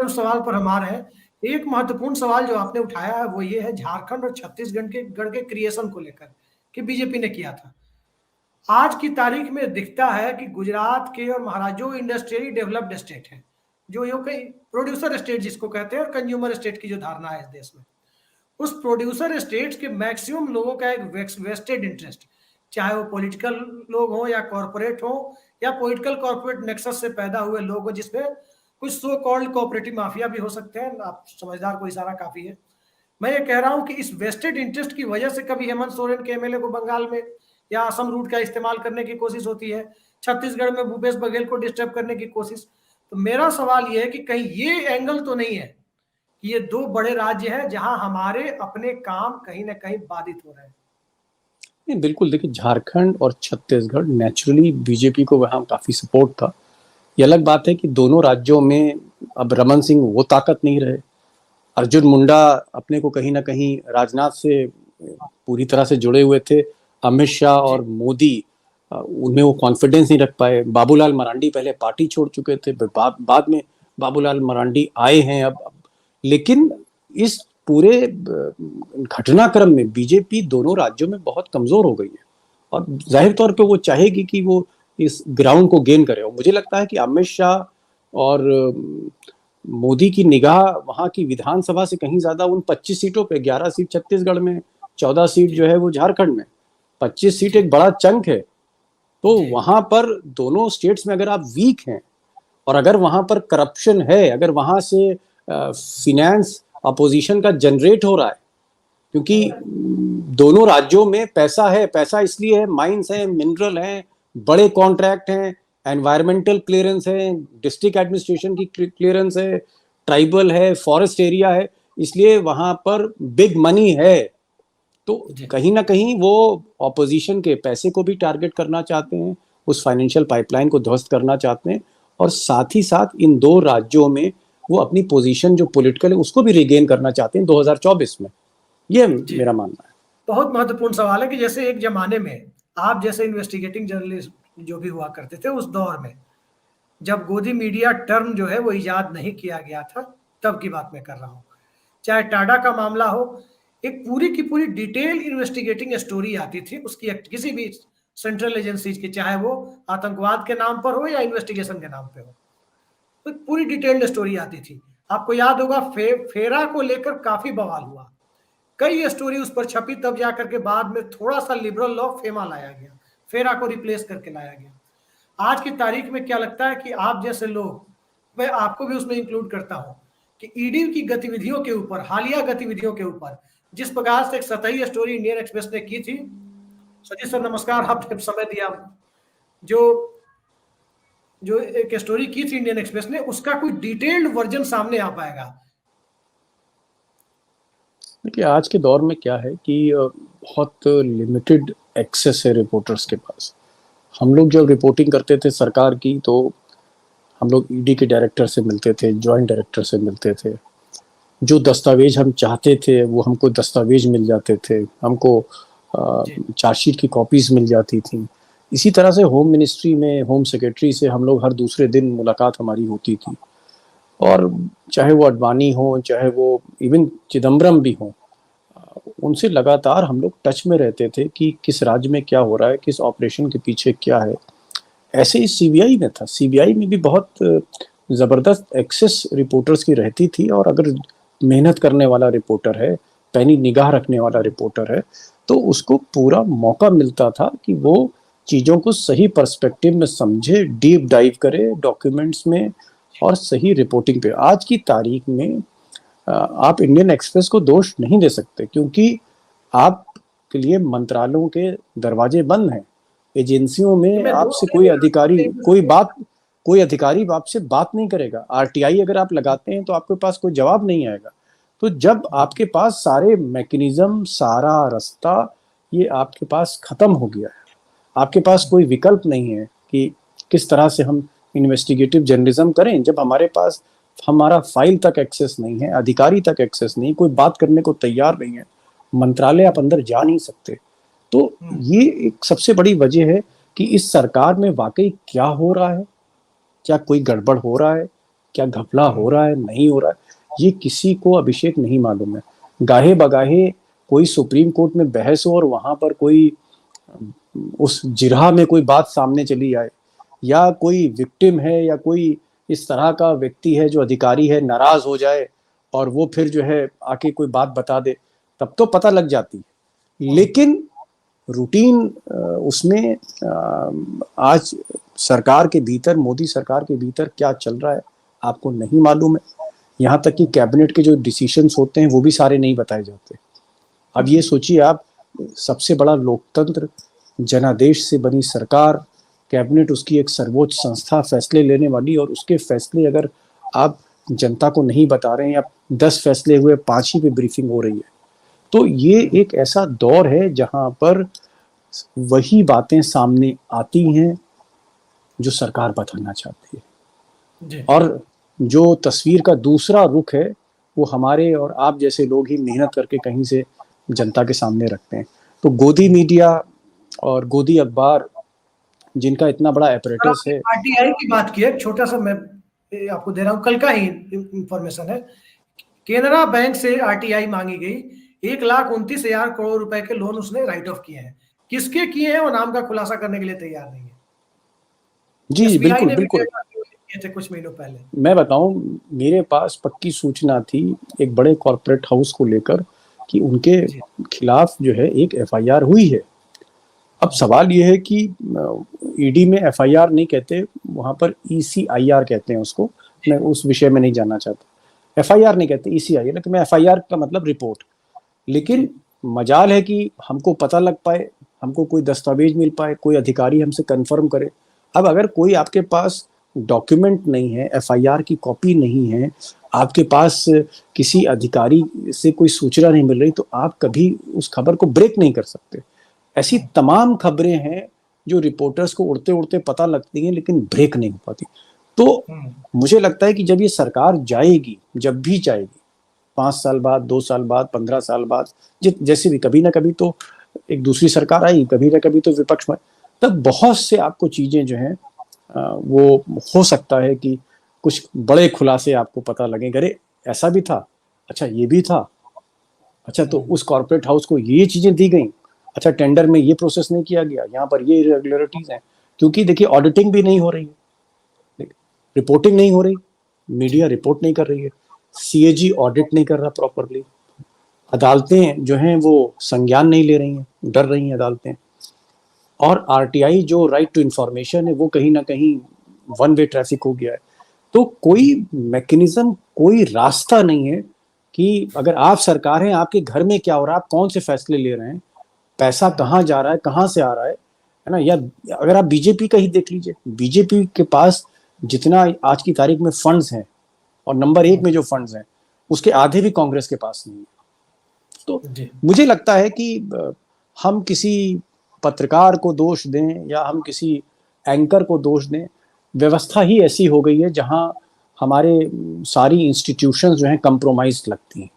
सवाल पर हम आ रहे हैं। एक महत्वपूर्ण सवाल जो आपने उठाया है वो ये है झारखंड और छत्तीसगढ़ के गढ़ के क्रिएशन को लेकर कि बीजेपी ने किया था। आज की तारीख में दिखता है कि गुजरात के और महाराष्ट्र इंडस्ट्रियली डेवलप्ड स्टेट है, जो यो कई प्रोड्यूसर स्टेट जिसको कहते हैं और कंज्यूमर स्टेट की जो धारणा है इस देश में, उस प्रोड्यूसर स्टेट्स के मैक्सिमम लोगों का एक वेस्टेड इंटरेस्ट, चाहे वो पॉलिटिकल लोग हों या कॉरपोरेट हों या पॉलिटिकल कॉरपोरेट नेक्सस से पैदा हुए लोग हों, जिसमें कुछ सो कॉल्ड कोऑपरेटिव माफिया भी हो सकते हैं। आप समझदार को इशारा काफी है। मैं ये कह रहा हूं कि इस वेस्टेड इंटरेस्ट की वजह से कभी हेमंत सोरेन के एमएलए को बंगाल में या असम रूट का इस्तेमाल करने की कोशिश होती है, छत्तीसगढ़ में भूपेश बघेल को डिस्टर्ब करने की कोशिश। तो मेरा सवाल यह है कि कहीं ये एंगल तो नहीं है कि ये दो बड़े राज्य हैं जहां हमारे अपने काम कहीं ना कहीं बाधित हो रहे हैं। नहीं, बिल्कुल। देखिए, झारखंड और छत्तीसगढ़ नेचुरली बीजेपी को वहाँ काफी सपोर्ट था। ये अलग बात है कि दोनों राज्यों में अब रमन सिंह वो ताकत नहीं रहे। अर्जुन मुंडा अपने को कहीं ना कहीं राजनाथ से पूरी तरह से जुड़े हुए थे। अमित शाह और मोदी उनमें वो कॉन्फिडेंस नहीं रख पाए। बाबूलाल मरांडी पहले पार्टी छोड़ चुके थे, बाद में बाबूलाल मरांडी आए हैं अब। लेकिन इस पूरे घटनाक्रम में बीजेपी दोनों राज्यों में बहुत कमजोर हो गई है और जाहिर तौर पे वो चाहेगी कि वो इस ग्राउंड को गेन करे। और मुझे लगता है कि अमित शाह और मोदी की निगाह वहां की विधानसभा से कहीं ज्यादा उन 25 सीटों पे, 11 सीट छत्तीसगढ़ में, 14 सीट जो है वो झारखंड में, 25 सीट एक बड़ा चंक है। तो वहां पर दोनों स्टेट्स में अगर आप वीक हैं और अगर वहां पर करप्शन है, अगर वहां से फिनेंस अपोजिशन का जनरेट हो रहा है, क्योंकि दोनों राज्यों में पैसा है। पैसा इसलिए है, माइंस है, मिनरल है, बड़े कॉन्ट्रैक्ट हैं, एनवायरमेंटल क्लियरेंस है, डिस्ट्रिक्ट एडमिनिस्ट्रेशन की क्लियरेंस है, ट्राइबल है, फॉरेस्ट एरिया है, इसलिए वहां पर बिग मनी है। तो कहीं ना कहीं वो ऑपोजिशन के पैसे को भी टारगेट करना चाहते हैं, उस फाइनेंशियल पाइपलाइन को ध्वस्त करना चाहते हैं, और साथ ही साथ इन दो राज्यों में वो अपनी पोजीशन जो पॉलिटिकल है उसको भी रिगेन करना चाहते हैं 2024 में। ये मेरा मानना है। बहुत महत्वपूर्ण सवाल है कि जैसे एक जमाने में आप जैसे इन्वेस्टिगेटिंग जर्नलिस्ट जो भी हुआ करते थे उस दौर में, जब गोदी मीडिया टर्म जो है वो इजाद नहीं किया गया था, तब की बात मैं कर रहा हूँ। चाहे टाडा का मामला हो, एक पूरी की पूरी डिटेल इन्वेस्टिगेटिंग स्टोरी आती थी उसकी, किसी भी सेंट्रल एजेंसीज की, चाहे वो आतंकवाद के नाम पर हो या इन्वेस्टिगेशन के नाम पे हो, तो पूरी डिटेल्ड स्टोरी आती थी। आपको याद होगा फेरा को लेकर काफी बवाल हुआ, कई स्टोरी उस पर छपी, तब जाकर के बाद में थोड़ा सा लिबरल लॉ फेमा लाया गया, फेरा को रिप्लेस करके लाया गया। आज की तारीख में क्या लगता है कि आप जैसे लोग, मैं आपको भी उसमें इंक्लूड करता हूं, कि ईडी की गतिविधियों के ऊपर, हालिया गतिविधियों के ऊपर जिस प्रकार से एक सतही स्टोरी इंडियन एक्सप्रेस ने की थी, सतीश सर नमस्कार, आपने समय दिया, जो एक स्टोरी की थी इंडियन एक्सप्रेस ने, उसका कोई डिटेल्ड वर्जन सामने आ पाएगा? देखिए, आज के दौर में क्या है कि बहुत लिमिटेड एक्सेस है रिपोर्टर्स के पास। हम लोग जब रिपोर्टिंग करते थे सरकार की, तो हम लोग ईडी के डायरेक्टर से मिलते थे, जॉइंट डायरेक्टर से मिलते थे। जो दस्तावेज हम चाहते थे वो हमको दस्तावेज मिल जाते थे, हमको चार्जशीट की कॉपीज मिल जाती थी। इसी तरह से होम मिनिस्ट्री में होम सेक्रेटरी से हम लोग हर दूसरे दिन मुलाकात हमारी होती थी। और चाहे वो अडवाणी हो, चाहे वो इवन चिदम्बरम भी हो, उनसे लगातार हम लोग टच में रहते थे कि किस राज्य में क्या हो रहा है, किस ऑपरेशन के पीछे क्या है। ऐसे ही सीबीआई में था, सीबीआई में भी बहुत ज़बरदस्त एक्सेस रिपोर्टर्स की रहती थी। और अगर मेहनत करने वाला रिपोर्टर है, पैनी निगाह रखने वाला रिपोर्टर है, तो उसको पूरा मौका मिलता था कि वो चीज़ों को सही पर्सपेक्टिव में समझे, डीप डाइव करे डॉक्यूमेंट्स में और सही रिपोर्टिंग पे। आज की तारीख में आप इंडियन एक्सप्रेस को दोष नहीं दे सकते, क्योंकि आपके लिए मंत्रालयों के दरवाजे बंद हैं। एजेंसियों में आपसे कोई अधिकारी आपसे बात नहीं करेगा। आरटीआई अगर आप लगाते हैं तो आपके पास कोई जवाब नहीं आएगा। तो जब आपके पास सारे मैकेनिज्म, सारा रास्ता ये आपके पास खत्म हो गया है, आपके पास कोई विकल्प नहीं है कि किस तरह से हम इन्वेस्टिगेटिव जर्नलिज्म करें, जब हमारे पास हमारा फाइल तक एक्सेस नहीं है, अधिकारी तक एक्सेस नहीं, कोई बात करने को तैयार नहीं है, मंत्रालय आप अंदर जा नहीं सकते। तो ये एक सबसे बड़ी वजह है कि इस सरकार में वाकई क्या हो रहा है, क्या कोई गड़बड़ हो रहा है, क्या घपला हो रहा है नहीं हो रहा है, ये किसी को अभिषेक नहीं मालूम है। गाहे बगाहे कोई सुप्रीम कोर्ट में बहस हो और वहां पर कोई उस जिरह में कोई बात सामने चली आए, या कोई विक्टिम है या कोई इस तरह का व्यक्ति है जो अधिकारी है नाराज हो जाए और वो फिर जो है आके कोई बात बता दे, तब तो पता लग जाती है। लेकिन रूटीन उसमें आज सरकार के भीतर, मोदी सरकार के भीतर क्या चल रहा है आपको नहीं मालूम है। यहाँ तक कि कैबिनेट के जो डिसीजंस होते हैं वो भी सारे नहीं बताए जाते। अब ये सोचिए आप, सबसे बड़ा लोकतंत्र, जनादेश से बनी सरकार, कैबिनेट उसकी एक सर्वोच्च संस्था फैसले लेने वाली, और उसके फैसले अगर आप जनता को नहीं बता रहे हैं या 10 फैसले हुए 5 ही पे ब्रीफिंग हो रही है, तो ये एक ऐसा दौर है जहां पर वही बातें सामने आती हैं जो सरकार बताना चाहती है। और जो तस्वीर का दूसरा रुख है वो हमारे और आप जैसे लोग ही मेहनत करके कहीं से जनता के सामने रखते हैं। तो गोदी मीडिया और गोदी अखबार, जिनका इतना बड़ा एपरेटस है। आरटीआई की बात की है, छोटा सा मैं आपको दे रहा हूँ, कल का ही इंफॉर्मेशन है। केनरा बैंक से आरटीआई मांगी गई, 1,29,000 करोड़ रुपए के लोन उसने राइट ऑफ किए हैं। किसके किए हैं वो नाम का खुलासा करने के लिए तैयार नहीं है। जी बिल्कुल बिल्कुल। थे कुछ महीनों पहले, मैं बताऊं, मेरे पास पक्की सूचना थी एक बड़े कॉर्पोरेट हाउस को लेकर कि उनके खिलाफ जो है एक एफआईआर हुई है। अब सवाल ये है कि ईडी में एफआईआर नहीं कहते, वहां पर ईसीआईआर कहते हैं उसको। मैं उस विषय में नहीं जानना चाहता। एफआईआर नहीं कहते, ईसीआईआर, लेकिन मैं एफआईआर का मतलब रिपोर्ट। लेकिन मजाल है कि हमको पता लग पाए, हमको कोई दस्तावेज मिल पाए, कोई अधिकारी हमसे कंफर्म करे। अब अगर कोई आपके पास डॉक्यूमेंट नहीं है, एफआईआर की कॉपी नहीं है, आपके पास किसी अधिकारी से कोई सूचना नहीं मिल रही, तो आप कभी उस खबर को ब्रेक नहीं कर सकते। ऐसी तमाम खबरें हैं जो रिपोर्टर्स को उड़ते उड़ते पता लगती हैं लेकिन ब्रेक नहीं हो पाती। तो मुझे लगता है कि जब ये सरकार जाएगी, जब भी जाएगी, 5 साल बाद, 2 साल बाद, 15 साल बाद, जैसे भी, कभी ना कभी तो एक दूसरी सरकार आई, कभी ना कभी तो विपक्ष में, तब बहुत से आपको चीजें जो हैं वो हो सकता है कि कुछ बड़े खुलासे आपको पता लगेंगे। अरे ऐसा भी था, अच्छा ये भी था, अच्छा तो उस कॉर्पोरेट हाउस को ये चीजें दी गई, अच्छा टेंडर में ये प्रोसेस नहीं किया गया, यहाँ पर ये इरेगुलरिटीज हैं। क्योंकि देखिए ऑडिटिंग भी नहीं हो रही है, रिपोर्टिंग नहीं हो रही, मीडिया रिपोर्ट नहीं कर रही है, सीएजी ऑडिट नहीं कर रहा प्रॉपरली, अदालतें जो हैं वो संज्ञान नहीं ले रही हैं, डर रही हैं अदालतें, और आरटीआई जो राइट टू इंफॉर्मेशन है वो कहीं ना कहीं वन वे ट्रैफिक हो गया है। तो कोई मैकेनिज्म, कोई रास्ता नहीं है कि अगर आप सरकार हैं, आपके घर में क्या हो रहा है, आप कौन से फैसले ले रहे हैं, पैसा कहाँ जा रहा है, कहाँ से आ रहा है ना। या अगर आप बीजेपी का ही देख लीजिए, बीजेपी के पास जितना आज की तारीख में फंड्स हैं, और नंबर 1 में जो फंड्स हैं, उसके आधे भी कांग्रेस के पास नहीं है। तो मुझे लगता है कि हम किसी पत्रकार को दोष दें या हम किसी एंकर को दोष दें, व्यवस्था ही ऐसी हो गई है जहां हमारे सारी इंस्टीट्यूशंस जो हैं कंप्रोमाइज लगती हैं।